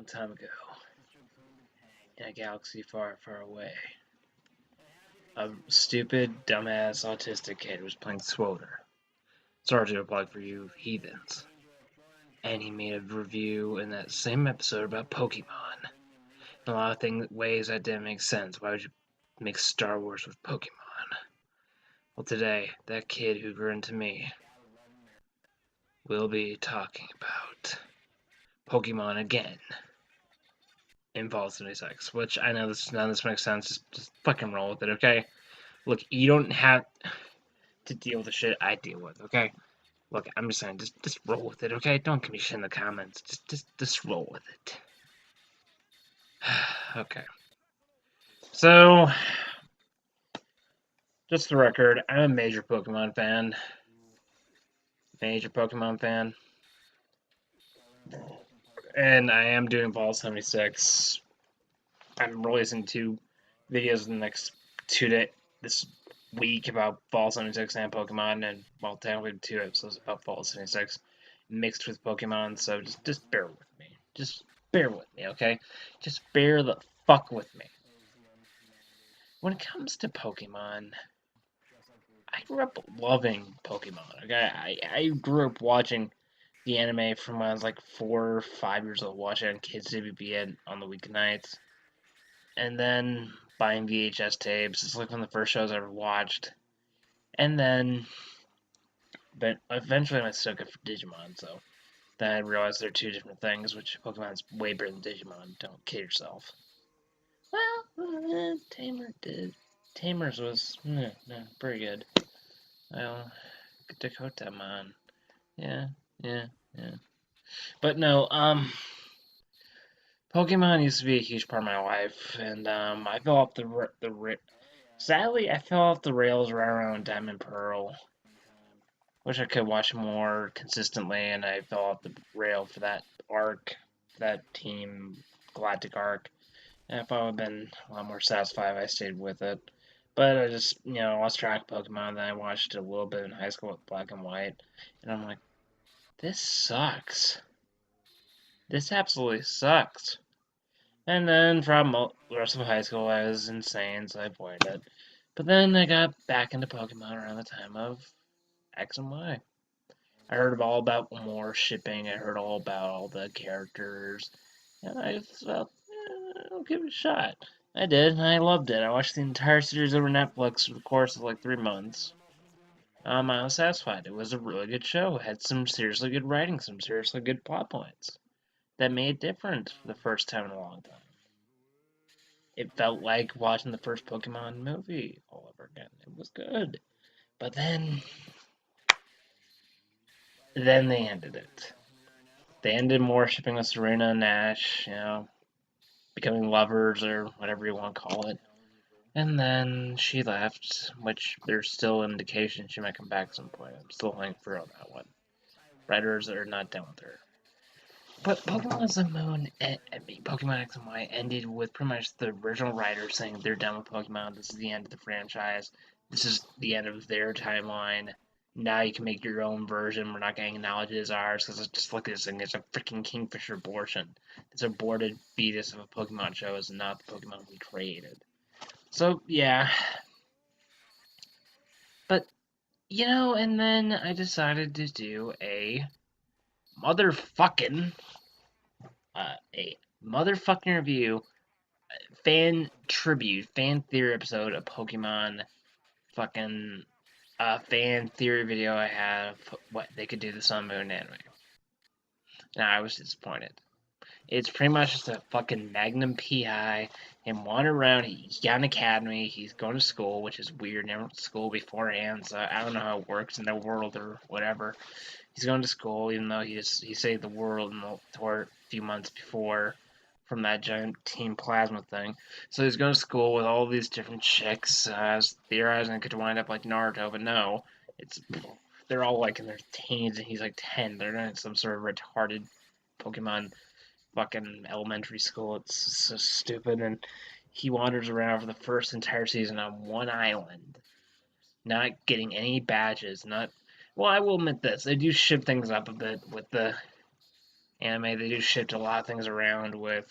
time ago, in a galaxy far, far away, a stupid, dumbass, autistic kid was playing Swoter. Sorry to plug for you heathens. And he made a review in that same episode about Pokemon. In a lot of ways that didn't make sense. Why would you make Star Wars with Pokemon? Well, today, that kid who grew into me will be talking about Pokemon again in Fall 76, which I know none of this makes sense. Just fucking roll with it, okay? Look, you don't have to deal with the shit I deal with, okay? Look, I'm just saying, just roll with it, okay? Don't give me shit in the comments. Just roll with it. Okay. So, just the record, I'm a major Pokemon fan. And I am doing Fall 76. I'm releasing 2 videos in the next 2 days, this week about Fall 76 and Pokemon, and, well, technically 2 episodes about Fall 76 mixed with Pokemon, so just bear with me. Just bear with me, okay? Just bear the fuck with me. When it comes to Pokemon, I grew up loving Pokemon, okay? I grew up watching the anime from when I was like 4 or 5 years old, watching it on Kids TVB on the weeknights, and then buying VHS tapes. It's like one of the first shows I ever watched. And then, but eventually I took it for Digimon, so then I realized they're 2 different things, which Pokemon's way better than Digimon. Don't kid yourself. Well, Tamers was pretty good. Well, Dakotamon. Yeah. But no, Pokemon used to be a huge part of my life, and I fell off sadly, I fell off the rails right around Diamond Pearl. Wish I could watch more consistently, and I fell off the rail for that arc, that Team Galactic arc. And if I would have been a lot more satisfied if I stayed with it. But I just, lost track of Pokemon, then I watched it a little bit in high school with Black and White, and I'm like, this sucks. This absolutely sucks. And then from the rest of high school, I was insane, so I avoided it. But then I got back into Pokemon around the time of X and Y. I heard all about more shipping, I heard all about all the characters, and I thought, I'll give it a shot. I did, and I loved it. I watched the entire series over Netflix over the course of like 3 months. I was satisfied. It was a really good show. It had some seriously good writing, some seriously good plot points that made it different for the first time in a long time. It felt like watching the first Pokemon movie all over again. It was good. But then they ended it. They ended more shipping with Serena and Ash, becoming lovers or whatever you want to call it. And then she left, which there's still indication she might come back at some point. I'm still holding for on that one. Writers are not done with her. But Pokemon Sun Moon, Pokemon X and Y ended with pretty much the original writers saying they're done with Pokemon. This is the end of the franchise. This is the end of their timeline. Now you can make your own version. We're not going to acknowledge it as ours because it's just like this thing. It's a freaking Kingfisher abortion. It's an aborted fetus of a Pokemon show. It's not the Pokemon we created. So, yeah. But, and then I decided to do a motherfucking review, fan tribute, fan theory episode of Pokemon fucking fan theory video I had of what they could do to Sun Moon anime. Now, I was disappointed. It's pretty much just a fucking Magnum PI, him wandering around, he's got an academy, he's going to school, which is weird, never went to school beforehand, so I don't know how it works in their world or whatever. He's going to school, even though he saved the world in the tour a few months before from that giant Team Plasma thing. So he's going to school with all these different chicks. I was theorizing it could wind up like Naruto, but no. They're all like in their teens, and he's like 10. They're not in some sort of retarded Pokemon fucking elementary school. It's so stupid, and he wanders around for the first entire season on one island, not getting any badges, not... Well, I will admit this, they do ship things up a bit with the anime, they do shift a lot of things around with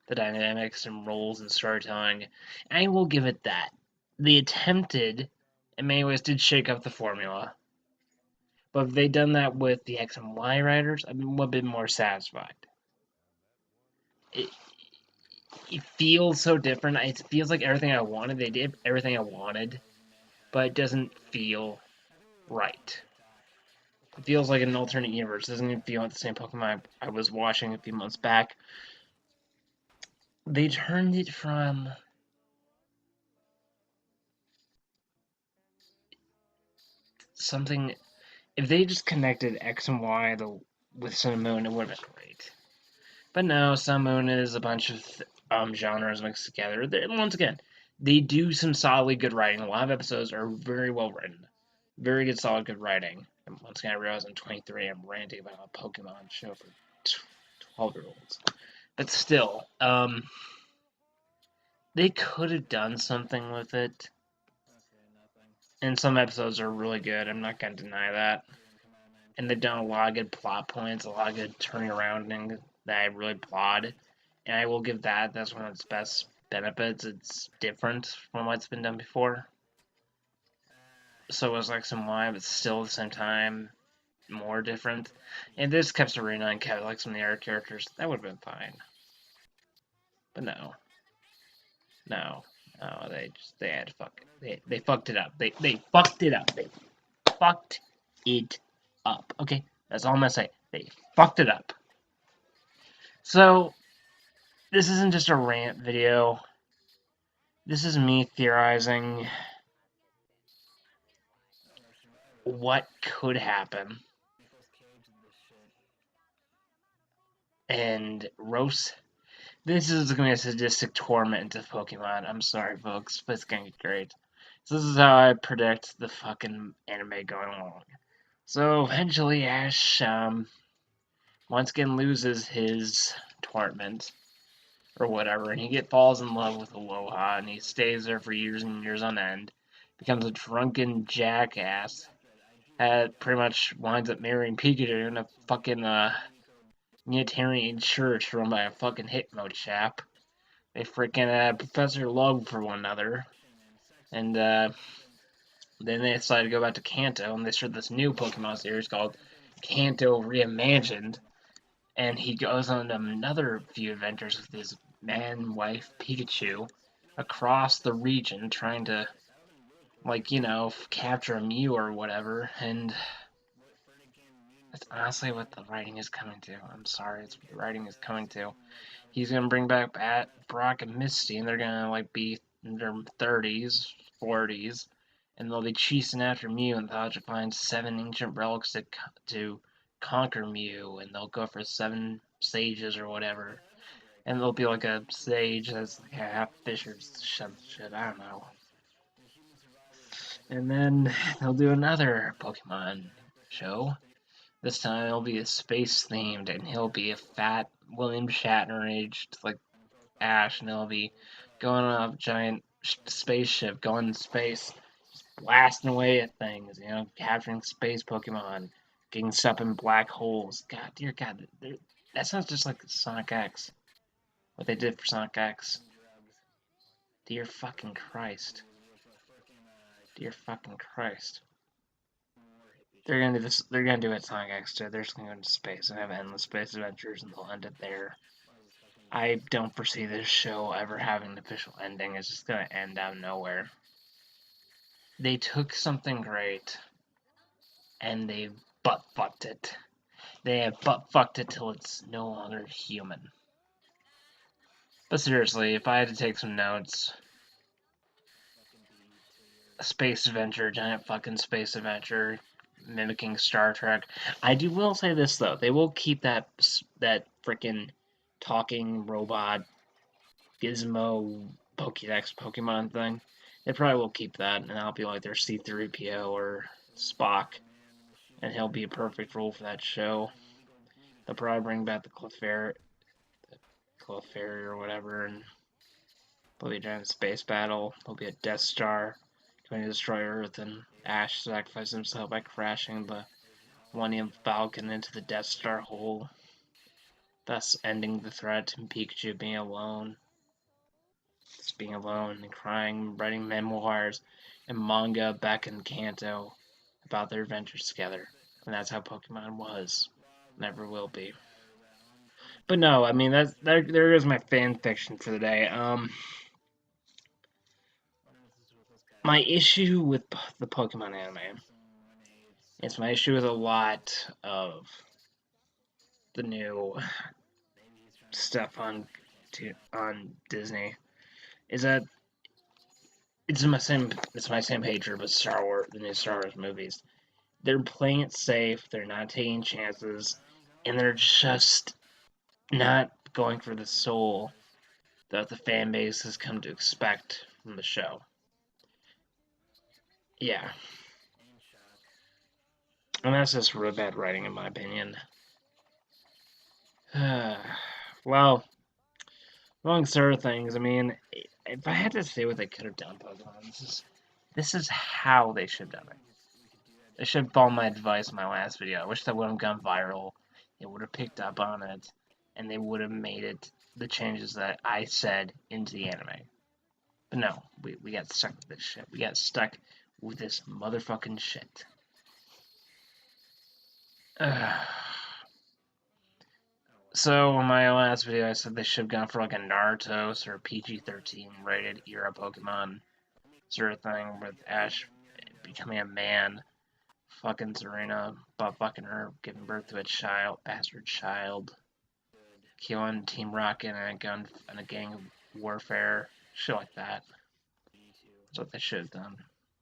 the dynamics and roles and storytelling. I will give it that. They attempted, in many ways, did shake up the formula. But if they'd done that with the X and Y writers, I'd be a bit more satisfied. It, it feels so different. It feels like everything I wanted. They did everything I wanted, but it doesn't feel right. It feels like an alternate universe. It doesn't even feel like the same Pokemon I was watching a few months back. They turned it from something. If they just connected X and Y with Sun and Moon, it would have been great. But no, Sun Moon is a bunch of genres mixed together. Once again, they do some solidly good writing. A lot of episodes are very well written. Very good, solid, good writing. And once again, I realize I'm 23. I'm ranting about a Pokemon show for 12-year-olds. But still, they could have done something with it. And some episodes are really good. I'm not going to deny that. And they've done a lot of good plot points, a lot of good turning around that I really applaud. And I will give that. That's one of its best benefits. It's different from what's been done before. So it was like some Y, but still at the same time more different. And this kept Serena and kept like some of the other characters. That would have been fine. But no, no, no. They had to fuck it. They fucked it up. They fucked it up. They fucked it up. Okay, that's all I'm gonna say. They fucked it up. So this isn't just a rant video. This is me theorizing what could happen and roast. This is going to be a sadistic torment of Pokemon. I'm sorry, folks, but it's going to be great. So this is how I predict the fucking anime going along. So eventually, Ash once again loses his torment or whatever, and he falls in love with Aloha, and he stays there for years and years on end, becomes a drunken jackass, pretty much winds up marrying Pikachu in a fucking Unitarian church run by a fucking Hitmo chap. They freaking professor love for one another, and then they decide to go back to Kanto, and they start this new Pokemon series called Kanto Reimagined, and he goes on another few adventures with his man-wife Pikachu across the region, trying to, like, capture a Mew or whatever, and that's honestly what the writing is coming to. I'm sorry, it's what the writing is coming to. He's gonna bring back Brock and Misty, and they're gonna like be in their 30s, 40s, and they'll be chasing after Mew, and they'll have to find 7 ancient relics to conquer Mew, and they'll go for 7 sages or whatever, and there'll be like a sage that's like half fish or shit. I don't know. And then they'll do another Pokemon show. This time it'll be a space themed, and he'll be a fat William Shatner aged like Ash, and he'll be going on a giant spaceship, going in space, blasting away at things, capturing space Pokemon, getting stuck in black holes. God, dear God, that sounds just like Sonic X. What they did for Sonic X. Dear fucking Christ. Dear fucking Christ. They're gonna do this. They're gonna do it Sonic X too. They're just gonna go into space and have endless space adventures, and they'll end it there. I don't foresee this show ever having an official ending. It's just gonna end out of nowhere. They took something great and they butt fucked it. They have butt fucked it till it's no longer human. But seriously, if I had to take some notes, a space adventure, giant fucking space adventure, mimicking Star Trek. Will say this though, they will keep that freaking talking robot Gizmo Pokédex Pokemon thing. They probably will keep that, and I'll be like their C3PO or Spock, and he'll be a perfect role for that show. They'll probably bring back the Clefairy or whatever, and there'll be a giant space battle. There'll be a Death Star trying to destroy Earth, and Ash sacrifices himself by crashing the Millennium Falcon into the Death Star hole. thus ending the threat and Pikachu being alone. Just being alone and crying, writing memoirs and manga back in Kanto about their adventures together. And that's how Pokemon was. Never will be. But no, I mean there is my fan fiction for the day. My issue with the Pokemon anime is my issue with a lot of the new stuff on Disney is that it's my same hatred with Star Wars, the new Star Wars movies. They're playing it safe, they're not taking chances, and they're just not going for the soul that the fan base has come to expect from the show. Yeah. And that's just really bad writing, in my opinion. Well, amongst other things, I mean, if I had to say what they could have done, Pokemon, this is how they should have done it. They should have followed my advice in my last video. I wish that would have gone viral. It would have picked up on it, and they would have made it the changes that I said into the anime. But no, we got stuck with this shit. We got stuck with this motherfucking shit. So in my last video, I said they should have gone for like a Naruto or PG-13 rated era Pokemon sort of thing with Ash becoming a man, fucking Serena, butt fucking her, giving birth to a child, bastard child, killing Team Rocket and a gang of warfare, shit like that. That's what they should have done.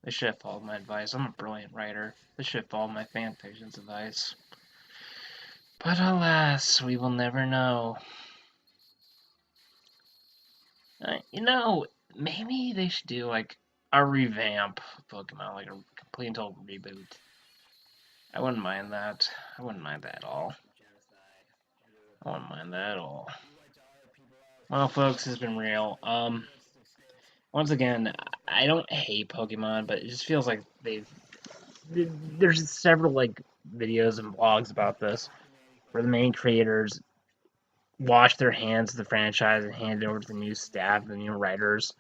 They should have followed my advice. I'm a brilliant writer. They should have followed my fanfiction's advice. But alas, we will never know. Maybe they should do like a revamp of Pokemon, like a complete and total reboot. I wouldn't mind that. I wouldn't mind that at all. I wouldn't mind that at all. Well, folks, it's been real. Once again, I don't hate Pokemon, but it just feels like there's several like videos and blogs about this where the main creators wash their hands of the franchise and hand it over to the new staff, the new writers.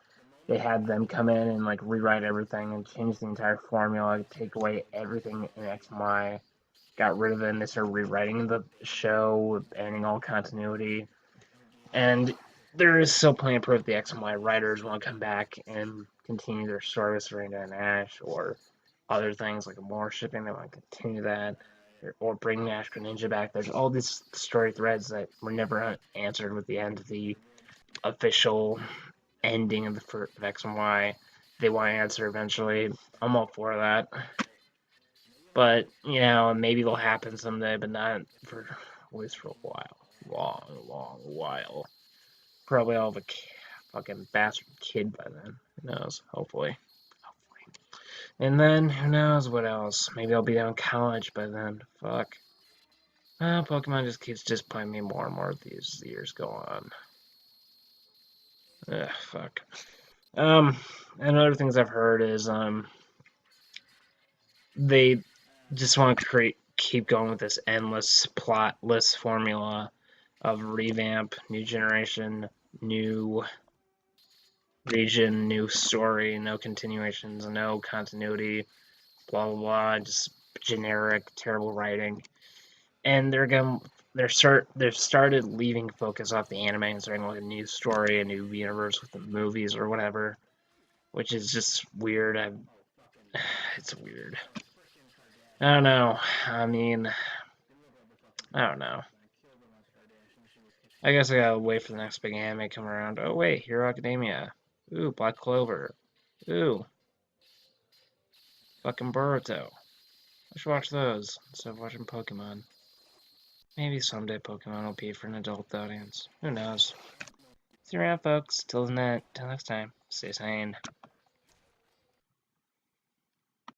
They had them come in and like rewrite everything and change the entire formula, take away everything in X and Y, got rid of it, and they started rewriting the show, ending all continuity. And there is still plenty of proof the X and Y writers want to come back and continue their story with Serena and Ash, or other things like more shipping. They want to continue that, or bring Ash Greninja back. There's all these story threads that were never answered with the end of the official ending of the X and Y. They want to answer eventually. I'm all for that. But, maybe it'll happen someday, but not for, at least for a while. Long while. Probably I'll have a fucking bastard kid by then. Who knows? Hopefully. And then, who knows what else? Maybe I'll be down in college by then. Fuck. Pokemon just keeps disappointing me more and more as these years go on. Ugh, fuck. And other things I've heard is, they just want to keep going with this endless plotless formula of revamp, new generation, new region, new story, no continuations, no continuity, blah blah blah, just generic, terrible writing. And they've started leaving focus off the anime and starting like a new story, a new universe with the movies or whatever, which is just weird. It's weird. I don't know. I mean, I don't know. I guess I gotta wait for the next big anime to come around. Oh wait, Hero Academia. Ooh, Black Clover. Ooh. Fucking Boruto. I should watch those instead of watching Pokemon. Maybe someday Pokemon will be for an adult audience. Who knows? See you around, folks. Till next time, stay sane.